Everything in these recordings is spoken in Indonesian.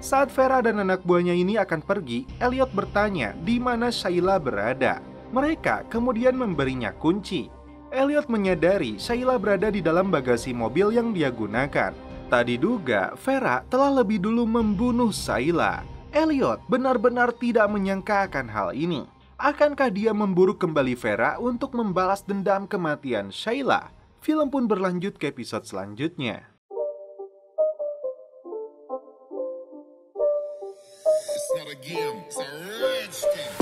Saat Vera dan anak buahnya ini akan pergi, Elliot bertanya di mana Sheila berada. Mereka kemudian memberinya kunci. Elliot menyadari Sheila berada di dalam bagasi mobil yang dia gunakan. Tak diduga, Vera telah lebih dulu membunuh Sheila. Elliot benar-benar tidak menyangka akan hal ini. Akankah dia memburu kembali Vera untuk membalas dendam kematian Sheila? Film pun berlanjut ke episode selanjutnya.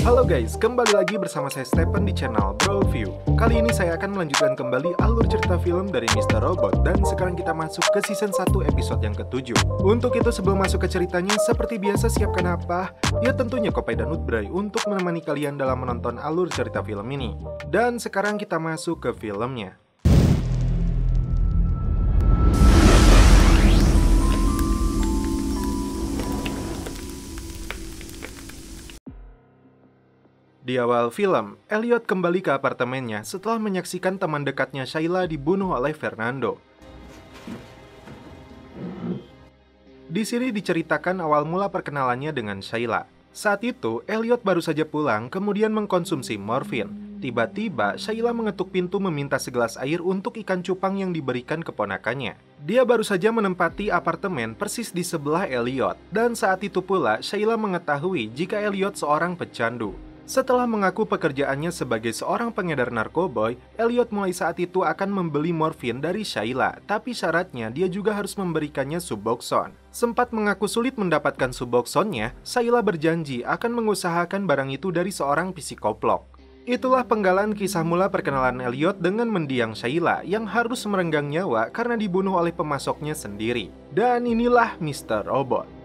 Halo guys, kembali lagi bersama saya Stephen di channel Broview. Kali ini saya akan melanjutkan kembali alur cerita film dari Mr. Robot. Dan sekarang kita masuk ke season 1 episode yang ke-7. Untuk itu sebelum masuk ke ceritanya, seperti biasa siapkan apa? Ya tentunya kopi dan nutbray untuk menemani kalian dalam menonton alur cerita film ini. Dan sekarang kita masuk ke filmnya. Di awal film, Elliot kembali ke apartemennya setelah menyaksikan teman dekatnya Sheila dibunuh oleh Fernando. Di sini diceritakan awal mula perkenalannya dengan Sheila. Saat itu, Elliot baru saja pulang kemudian mengkonsumsi morfin. Tiba-tiba, Sheila mengetuk pintu meminta segelas air untuk ikan cupang yang diberikan keponakannya. Dia baru saja menempati apartemen persis di sebelah Elliot. Dan saat itu pula, Sheila mengetahui jika Elliot seorang pecandu. Setelah mengaku pekerjaannya sebagai seorang pengedar narkoboy, Elliot mulai saat itu akan membeli morfin dari Sheila, tapi syaratnya dia juga harus memberikannya Suboxone. Sempat mengaku sulit mendapatkan Suboxone-nya, Sheila berjanji akan mengusahakan barang itu dari seorang psikoplog. Itulah penggalan kisah mula perkenalan Elliot dengan mendiang Sheila yang harus merenggang nyawa karena dibunuh oleh pemasoknya sendiri. Dan inilah Mr. Robot.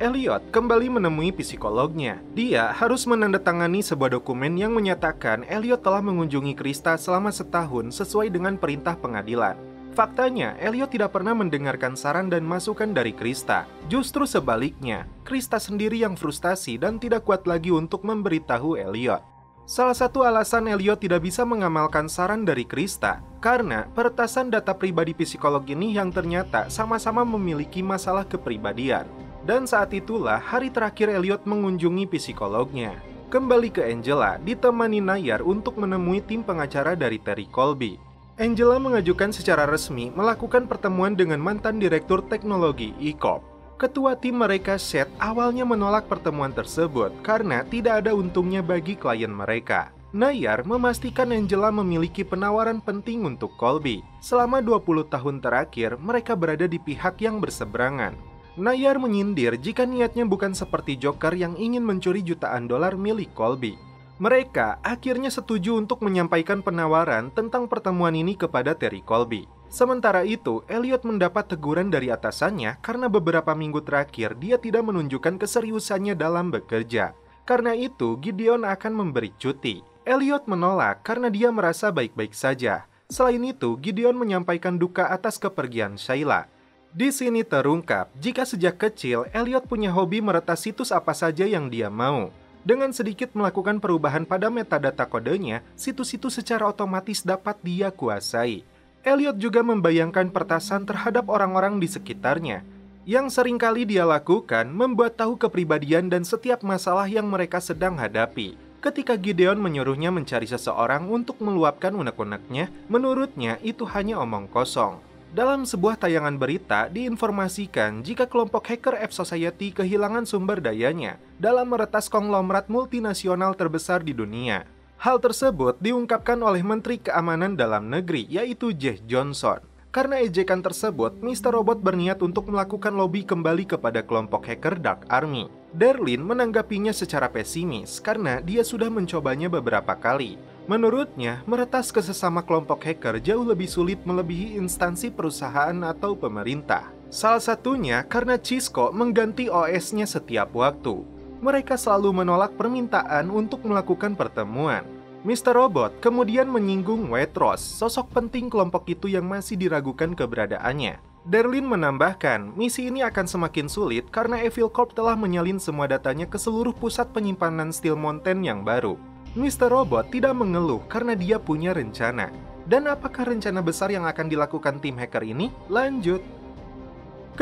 Elliot kembali menemui psikolognya. Dia harus menandatangani sebuah dokumen yang menyatakan Elliot telah mengunjungi Krista selama setahun sesuai dengan perintah pengadilan. Faktanya, Elliot tidak pernah mendengarkan saran dan masukan dari Krista. Justru sebaliknya, Krista sendiri yang frustasi dan tidak kuat lagi untuk memberitahu Elliot. Salah satu alasan Elliot tidak bisa mengamalkan saran dari Krista karena peretasan data pribadi psikolog ini yang ternyata sama-sama memiliki masalah kepribadian. Dan saat itulah hari terakhir Elliot mengunjungi psikolognya. Kembali ke Angela, ditemani Nayar untuk menemui tim pengacara dari Terry Colby. Angela mengajukan secara resmi melakukan pertemuan dengan mantan direktur teknologi E-Corp. Ketua tim mereka, Seth, awalnya menolak pertemuan tersebut karena tidak ada untungnya bagi klien mereka. Nayar memastikan Angela memiliki penawaran penting untuk Colby. Selama 20 tahun terakhir, mereka berada di pihak yang berseberangan. Nayar menyindir jika niatnya bukan seperti Joker yang ingin mencuri jutaan dolar milik Colby. Mereka akhirnya setuju untuk menyampaikan penawaran tentang pertemuan ini kepada Terry Colby. Sementara itu, Elliot mendapat teguran dari atasannya karena beberapa minggu terakhir dia tidak menunjukkan keseriusannya dalam bekerja. Karena itu, Gideon akan memberi cuti. Elliot menolak karena dia merasa baik-baik saja. Selain itu, Gideon menyampaikan duka atas kepergian Sheila. Di sini terungkap jika sejak kecil Elliot punya hobi meretas situs apa saja yang dia mau. Dengan sedikit melakukan perubahan pada metadata kodenya, situs itu secara otomatis dapat dia kuasai. Elliot juga membayangkan pertasan terhadap orang-orang di sekitarnya. Yang seringkali dia lakukan membuat tahu kepribadian dan setiap masalah yang mereka sedang hadapi. Ketika Gideon menyuruhnya mencari seseorang untuk meluapkan unek-uneknya, menurutnya itu hanya omong kosong. Dalam sebuah tayangan berita, diinformasikan jika kelompok hacker F-Society kehilangan sumber dayanya dalam meretas konglomerat multinasional terbesar di dunia. Hal tersebut diungkapkan oleh Menteri Keamanan Dalam Negeri, yaitu Jeh Johnson. Karena ejekan tersebut, Mr. Robot berniat untuk melakukan lobby kembali kepada kelompok hacker Dark Army. Darlene menanggapinya secara pesimis karena dia sudah mencobanya beberapa kali. Menurutnya, meretas ke sesama kelompok hacker jauh lebih sulit melebihi instansi perusahaan atau pemerintah. Salah satunya karena Cisco mengganti OS-nya setiap waktu. Mereka selalu menolak permintaan untuk melakukan pertemuan. Mr. Robot kemudian menyinggung Waitrose, sosok penting kelompok itu yang masih diragukan keberadaannya. Darlene menambahkan, misi ini akan semakin sulit karena Evil Corp telah menyalin semua datanya ke seluruh pusat penyimpanan Steel Mountain yang baru. Mr. Robot tidak mengeluh karena dia punya rencana. Dan apakah rencana besar yang akan dilakukan tim hacker ini? Lanjut.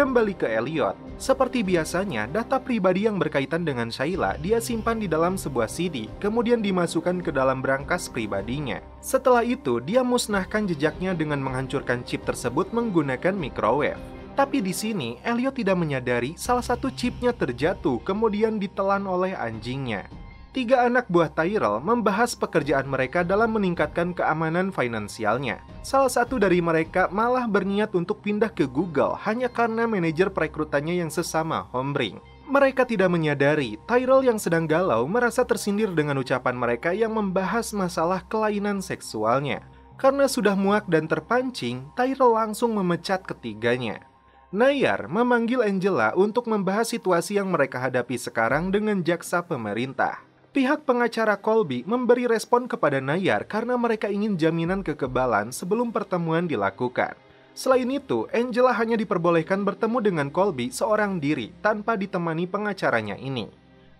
Kembali ke Elliot, seperti biasanya data pribadi yang berkaitan dengan Shayla dia simpan di dalam sebuah CD, kemudian dimasukkan ke dalam brankas pribadinya. Setelah itu, dia musnahkan jejaknya dengan menghancurkan chip tersebut menggunakan microwave. Tapi di sini, Elliot tidak menyadari salah satu chipnya terjatuh kemudian ditelan oleh anjingnya. 3 anak buah Tyrell membahas pekerjaan mereka dalam meningkatkan keamanan finansialnya. Salah satu dari mereka malah berniat untuk pindah ke Google hanya karena manajer perekrutannya yang sesama Homebring. Mereka tidak menyadari Tyrell yang sedang galau merasa tersindir dengan ucapan mereka yang membahas masalah kelainan seksualnya. Karena sudah muak dan terpancing, Tyrell langsung memecat ketiganya. Nayar memanggil Angela untuk membahas situasi yang mereka hadapi sekarang dengan jaksa pemerintah. Pihak pengacara Colby memberi respon kepada Nayar karena mereka ingin jaminan kekebalan sebelum pertemuan dilakukan. Selain itu, Angela hanya diperbolehkan bertemu dengan Colby seorang diri tanpa ditemani pengacaranya ini.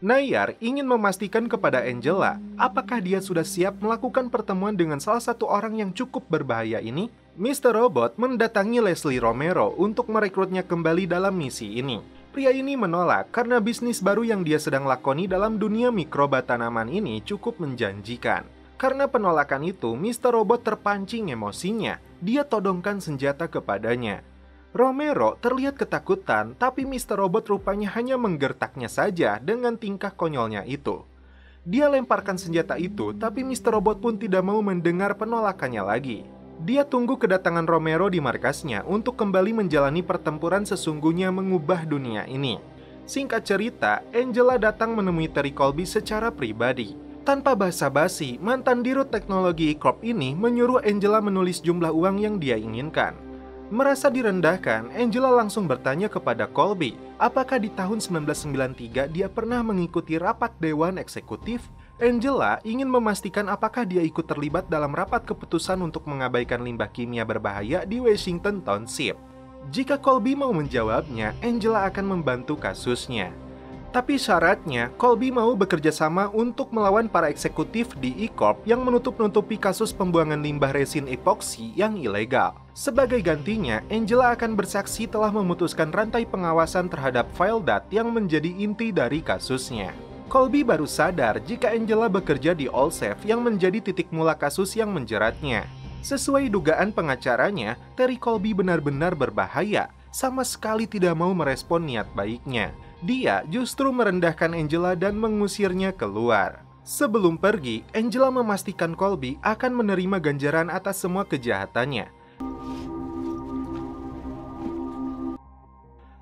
Nayar ingin memastikan kepada Angela apakah dia sudah siap melakukan pertemuan dengan salah satu orang yang cukup berbahaya ini. Mr. Robot mendatangi Leslie Romero untuk merekrutnya kembali dalam misi ini. Pria ini menolak karena bisnis baru yang dia sedang lakoni dalam dunia mikroba tanaman ini cukup menjanjikan. Karena penolakan itu, Mr. Robot terpancing emosinya. Dia todongkan senjata kepadanya. Romero terlihat ketakutan, tapi Mr. Robot rupanya hanya menggertaknya saja dengan tingkah konyolnya itu. Dia lemparkan senjata itu, tapi Mr. Robot pun tidak mau mendengar penolakannya lagi. Dia tunggu kedatangan Romero di markasnya untuk kembali menjalani pertempuran sesungguhnya mengubah dunia ini. Singkat cerita, Angela datang menemui Terry Colby secara pribadi. Tanpa basa-basi, mantan dirut teknologi E-Corp ini menyuruh Angela menulis jumlah uang yang dia inginkan. Merasa direndahkan, Angela langsung bertanya kepada Colby, apakah di tahun 1993 dia pernah mengikuti rapat Dewan Eksekutif? Angela ingin memastikan apakah dia ikut terlibat dalam rapat keputusan untuk mengabaikan limbah kimia berbahaya di Washington Township. Jika Colby mau menjawabnya, Angela akan membantu kasusnya. Tapi syaratnya, Colby mau bekerja sama untuk melawan para eksekutif di E-Corp yang menutup-nutupi kasus pembuangan limbah resin epoksi yang ilegal. Sebagai gantinya, Angela akan bersaksi telah memutuskan rantai pengawasan terhadap file dat yang menjadi inti dari kasusnya. Colby baru sadar jika Angela bekerja di Allsafe yang menjadi titik mula kasus yang menjeratnya. Sesuai dugaan pengacaranya, Terry Colby benar-benar berbahaya, sama sekali tidak mau merespon niat baiknya. Dia justru merendahkan Angela dan mengusirnya keluar. Sebelum pergi, Angela memastikan Colby akan menerima ganjaran atas semua kejahatannya.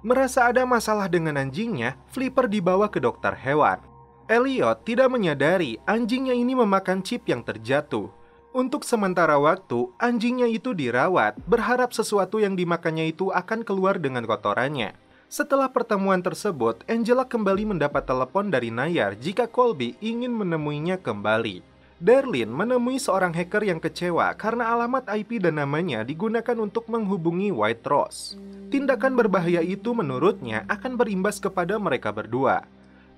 Merasa ada masalah dengan anjingnya, Flipper dibawa ke dokter hewan. Elliot tidak menyadari anjingnya ini memakan chip yang terjatuh. Untuk sementara waktu, anjingnya itu dirawat, berharap sesuatu yang dimakannya itu akan keluar dengan kotorannya. Setelah pertemuan tersebut, Angela kembali mendapat telepon dari Nayar jika Colby ingin menemuinya kembali. Darlene menemui seorang hacker yang kecewa karena alamat IP dan namanya digunakan untuk menghubungi White Rose. Tindakan berbahaya itu menurutnya akan berimbas kepada mereka berdua.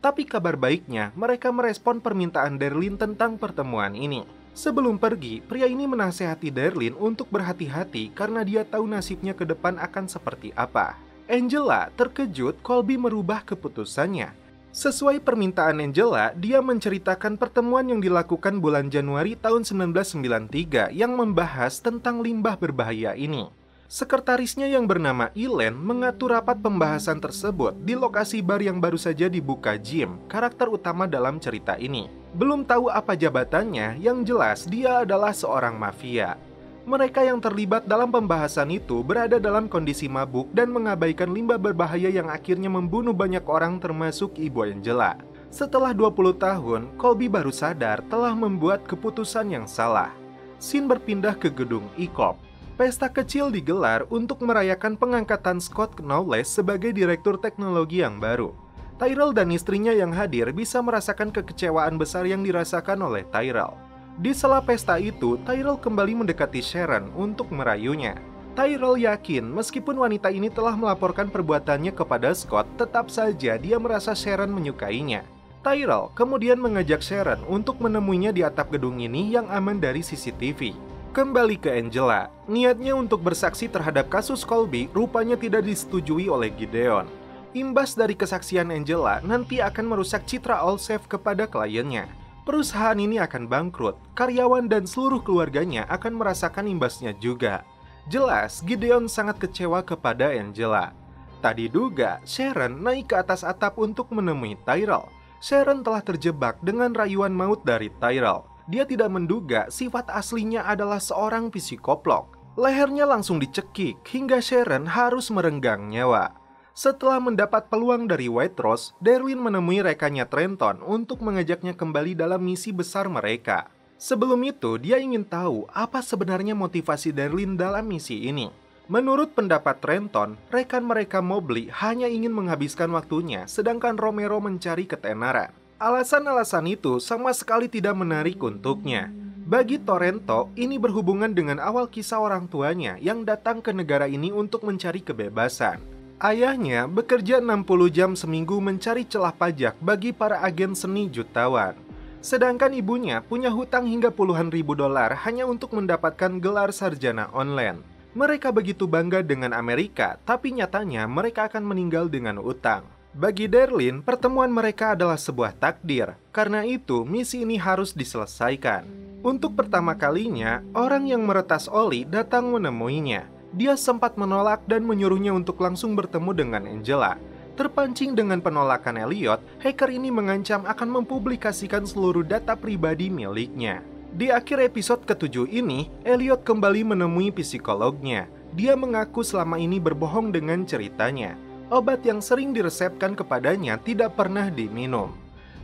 Tapi kabar baiknya, mereka merespon permintaan Darlene tentang pertemuan ini. Sebelum pergi, pria ini menasehati Darlene untuk berhati-hati karena dia tahu nasibnya ke depan akan seperti apa. Angela terkejut Colby merubah keputusannya. Sesuai permintaan Angela, dia menceritakan pertemuan yang dilakukan bulan Januari tahun 1993 yang membahas tentang limbah berbahaya ini. Sekretarisnya yang bernama Elaine mengatur rapat pembahasan tersebut di lokasi bar yang baru saja dibuka Jim, karakter utama dalam cerita ini. Belum tahu apa jabatannya, yang jelas dia adalah seorang mafia. Mereka yang terlibat dalam pembahasan itu berada dalam kondisi mabuk dan mengabaikan limbah berbahaya yang akhirnya membunuh banyak orang termasuk Ibu Angela. Setelah 20 tahun, Colby baru sadar telah membuat keputusan yang salah. Scene berpindah ke gedung E-Corp. Pesta kecil digelar untuk merayakan pengangkatan Scott Knowles sebagai direktur teknologi yang baru. Tyrell dan istrinya yang hadir bisa merasakan kekecewaan besar yang dirasakan oleh Tyrell. Di sela pesta itu, Tyrell kembali mendekati Sharon untuk merayunya. Tyrell yakin meskipun wanita ini telah melaporkan perbuatannya kepada Scott, tetap saja dia merasa Sharon menyukainya. Tyrell kemudian mengajak Sharon untuk menemuinya di atap gedung ini yang aman dari CCTV. Kembali ke Angela, niatnya untuk bersaksi terhadap kasus Colby rupanya tidak disetujui oleh Gideon. Imbas dari kesaksian Angela nanti akan merusak citra Allsafe kepada kliennya. Perusahaan ini akan bangkrut, karyawan dan seluruh keluarganya akan merasakan imbasnya juga. Jelas, Gideon sangat kecewa kepada Angela. Tak diduga, Sharon naik ke atas atap untuk menemui Tyrell. Sharon telah terjebak dengan rayuan maut dari Tyrell. Dia tidak menduga sifat aslinya adalah seorang psikoplog. Lehernya langsung dicekik hingga Sharon harus merenggang nyawa. Setelah mendapat peluang dari White Rose, Darlene menemui rekannya Trenton untuk mengajaknya kembali dalam misi besar mereka. Sebelum itu, dia ingin tahu apa sebenarnya motivasi Darlene dalam misi ini. Menurut pendapat Trenton, rekan mereka Mobley hanya ingin menghabiskan waktunya, sedangkan Romero mencari ketenaran. Alasan-alasan itu sama sekali tidak menarik untuknya. Bagi Torrento, ini berhubungan dengan awal kisah orang tuanya yang datang ke negara ini untuk mencari kebebasan. Ayahnya bekerja 60 jam seminggu mencari celah pajak bagi para agen seni jutawan. Sedangkan ibunya punya hutang hingga puluhan ribu dolar hanya untuk mendapatkan gelar sarjana online. Mereka begitu bangga dengan Amerika, tapi nyatanya mereka akan meninggal dengan utang. Bagi Darlene, pertemuan mereka adalah sebuah takdir. Karena itu, misi ini harus diselesaikan. Untuk pertama kalinya, orang yang meretas Oli datang menemuinya. Dia sempat menolak dan menyuruhnya untuk langsung bertemu dengan Angela. Terpancing dengan penolakan Elliot, hacker ini mengancam akan mempublikasikan seluruh data pribadi miliknya. Di akhir episode ke-7 ini, Elliot kembali menemui psikolognya. Dia mengaku selama ini berbohong dengan ceritanya. Obat yang sering diresepkan kepadanya tidak pernah diminum.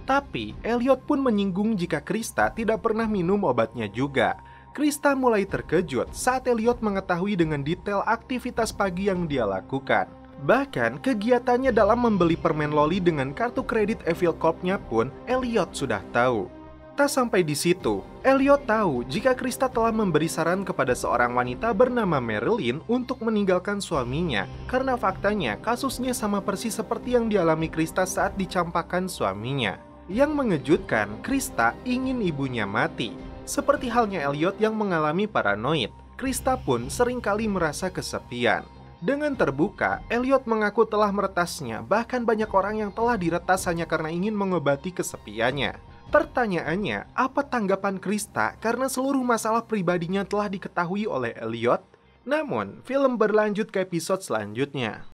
Tapi, Elliot pun menyinggung jika Krista tidak pernah minum obatnya juga. Krista mulai terkejut saat Elliot mengetahui dengan detail aktivitas pagi yang dia lakukan. Bahkan, kegiatannya dalam membeli permen loli dengan kartu kredit Evil Corp-nya pun Elliot sudah tahu. Tak sampai di situ, Elliot tahu jika Krista telah memberi saran kepada seorang wanita bernama Marilyn untuk meninggalkan suaminya karena faktanya kasusnya sama persis seperti yang dialami Krista saat dicampakkan suaminya. Yang mengejutkan, Krista ingin ibunya mati. Seperti halnya Elliot yang mengalami paranoid, Krista pun seringkali merasa kesepian. Dengan terbuka, Elliot mengaku telah meretasnya, bahkan banyak orang yang telah diretas hanya karena ingin mengobati kesepiannya. Pertanyaannya, apa tanggapan Krista karena seluruh masalah pribadinya telah diketahui oleh Elliot? Namun, film berlanjut ke episode selanjutnya.